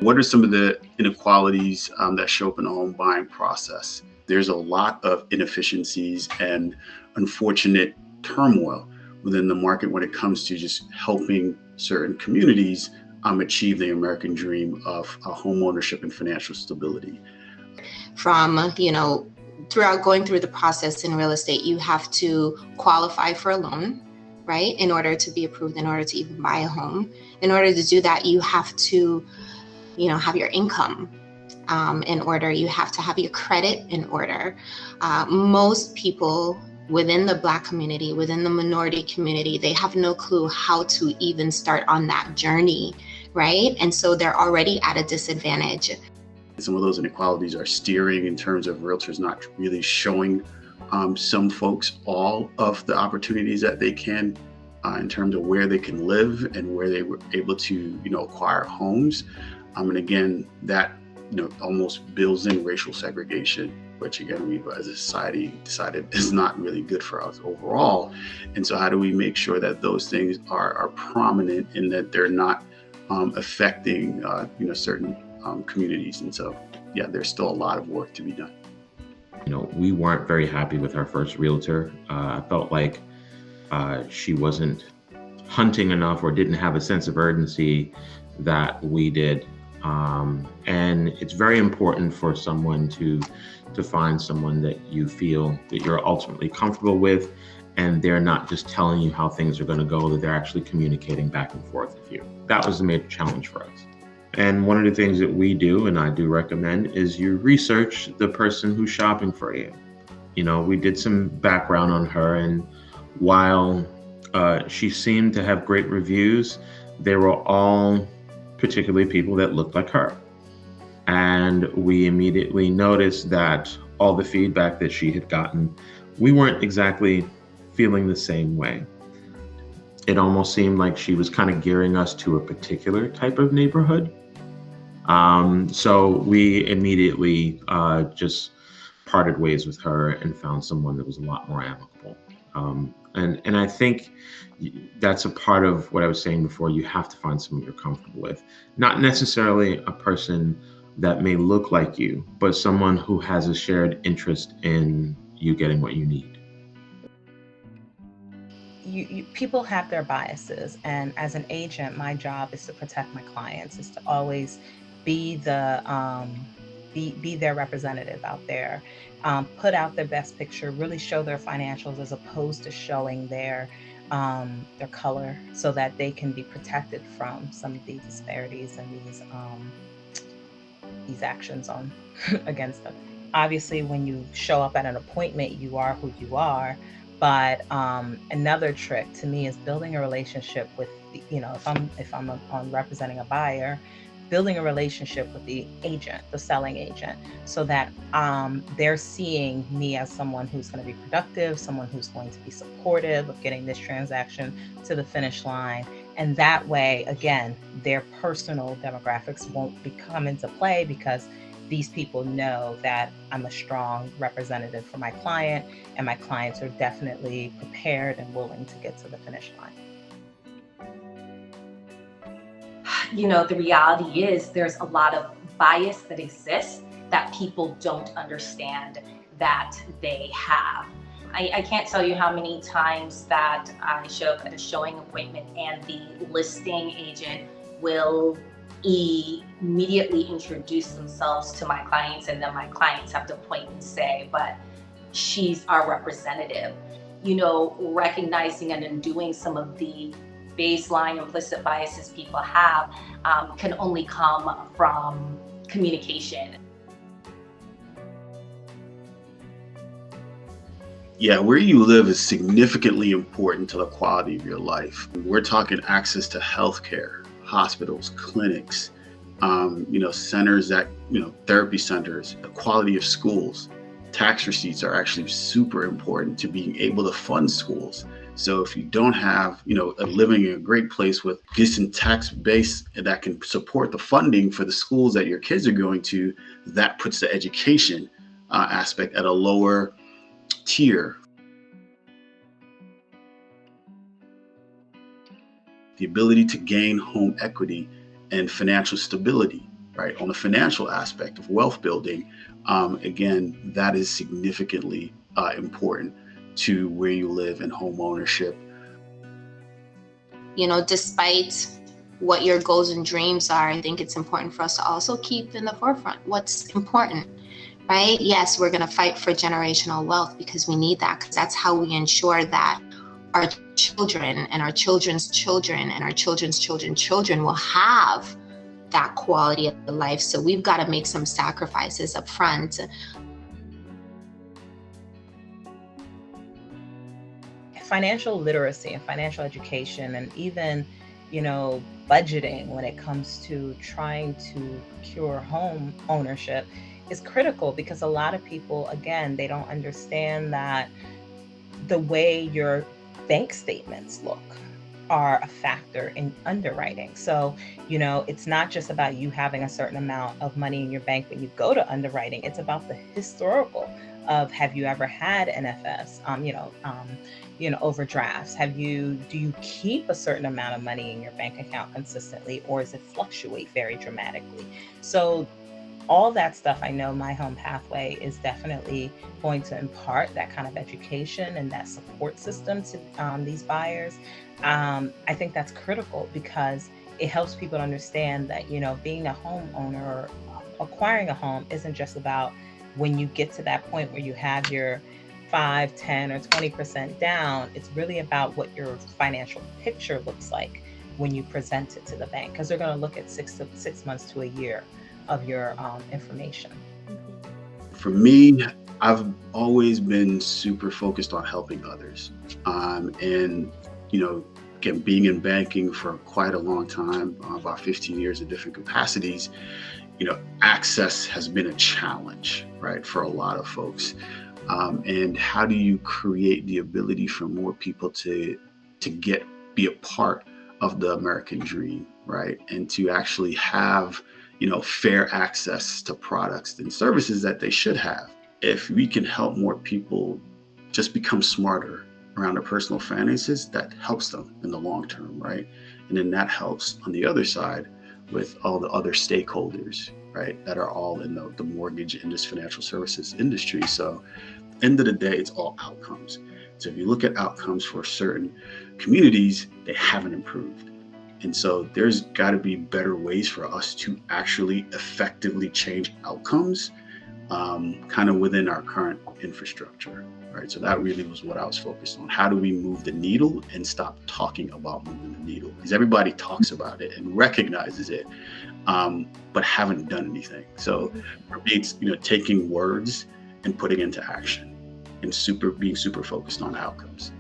What are some of the inequalities that show up in the home buying process? There's a lot of inefficiencies and unfortunate turmoil within the market when it comes to just helping certain communities achieve the American dream of home ownership and financial stability. From, throughout going through the process in real estate, you have to qualify for a loan, right? In order to be approved, in order to even buy a home. In order to do that, you have to, have your income in order. You have to have your credit in order. Most people within the Black community, within the minority community, they have no clue how to even start on that journey, right? And so they're already at a disadvantage. Some of those inequalities are steering in terms of realtors not really showing some folks all of the opportunities that they can in terms of where they can live and where they were able to, acquire homes. And again, that, almost builds in racial segregation, which again, we've as a society decided is not really good for us overall. And so how do we make sure that those things are prominent and that they're not affecting, certain communities? And so, yeah, there's still a lot of work to be done. We weren't very happy with our first realtor. I felt like she wasn't hunting enough or didn't have a sense of urgency that we did. And it's very important for someone to find someone that you feel that you're ultimately comfortable with, and they're not just telling you how things are going to go, that they're actually communicating back and forth with you. That was the major challenge for us. And one of the things that we do, and I do recommend, is you research the person who's shopping for you. We did some background on her, and while she seemed to have great reviews, they were all particularly people that looked like her. And we immediately noticed that all the feedback that she had gotten, we weren't exactly feeling the same way. It almost seemed like she was kind of gearing us to a particular type of neighborhood. So we immediately just parted ways with her and found someone that was a lot more amicable. And I think that's a part of what I was saying before. You have to find someone you're comfortable with. Not necessarily a person that may look like you, but someone who has a shared interest in you getting what you need. People have their biases, and as an agent, my job is to protect my clients, is to always be be their representative out there, put out their best picture, really show their financials as opposed to showing their color, so that they can be protected from some of these disparities and these actions on against them. Obviously, when you show up at an appointment, you are who you are. But another trick to me is building a relationship with, if I'm on representing a buyer, building a relationship with the agent, the selling agent, so that they're seeing me as someone who's going to be productive, someone who's going to be supportive of getting this transaction to the finish line. And that way, again, their personal demographics won't come into play, because these people know that I'm a strong representative for my client, and my clients are definitely prepared and willing to get to the finish line. The reality is there's a lot of bias that exists that people don't understand that they have. I can't tell you how many times that I show up at a showing appointment and the listing agent will immediately introduce themselves to my clients, and then my clients have to point and say, but she's our representative. Recognizing and undoing some of the baseline implicit biases people have can only come from communication. Yeah, where you live is significantly important to the quality of your life. We're talking access to healthcare, hospitals, clinics, centers that, therapy centers, the quality of schools. Tax receipts are actually super important to being able to fund schools. So if you don't have, living in a great place with decent tax base that can support the funding for the schools that your kids are going to, that puts the education aspect at a lower tier. The ability to gain home equity and financial stability, right? On the financial aspect of wealth building, again, that is significantly important to where you live and home ownership. You know, despite what your goals and dreams are, I think it's important for us to also keep in the forefront what's important, right? Yes, we're going to fight for generational wealth because we need that, because that's how we ensure that our children and our children's children and our children's children's children will have that quality of life. So we've got to make some sacrifices up front. Financial literacy and financial education, and even, you know, budgeting when it comes to trying to procure home ownership is critical, because a lot of people, again, they don't understand that the way your bank statements look are a factor in underwriting. So, you know, it's not just about you having a certain amount of money in your bank when you go to underwriting. It's about the historical of, have you ever had NFS, overdrafts? Do you keep a certain amount of money in your bank account consistently, or does it fluctuate very dramatically? So all that stuff, I know My Home Pathway is definitely going to impart that kind of education and that support system to these buyers. I think that's critical, because it helps people to understand that, you know, being a homeowner or acquiring a home isn't just about when you get to that point where you have your 5, 10, or 20% down. It's really about what your financial picture looks like when you present it to the bank, because they're going to look at 6 months to a year of your information. For me, I've always been super focused on helping others. And, you know, again, being in banking for quite a long time, about 15 years in different capacities, you know, access has been a challenge, right, for a lot of folks. And how do you create the ability for more people to be a part of the American dream, right? And to actually have, you know, fair access to products and services that they should have. If we can help more people just become smarter around their personal finances, that helps them in the long term, right? And then that helps on the other side with all the other stakeholders, right, that are all in the mortgage and this financial services industry. So end of the day, it's all outcomes. So if you look at outcomes for certain communities, they haven't improved. And so there's got to be better ways for us to actually effectively change outcomes kind of within our current infrastructure, right? So that really was what I was focused on. How do we move the needle and stop talking about moving the needle? Because everybody talks about it and recognizes it, but haven't done anything. So for me, it's, you know, taking words and putting into action and being super focused on outcomes.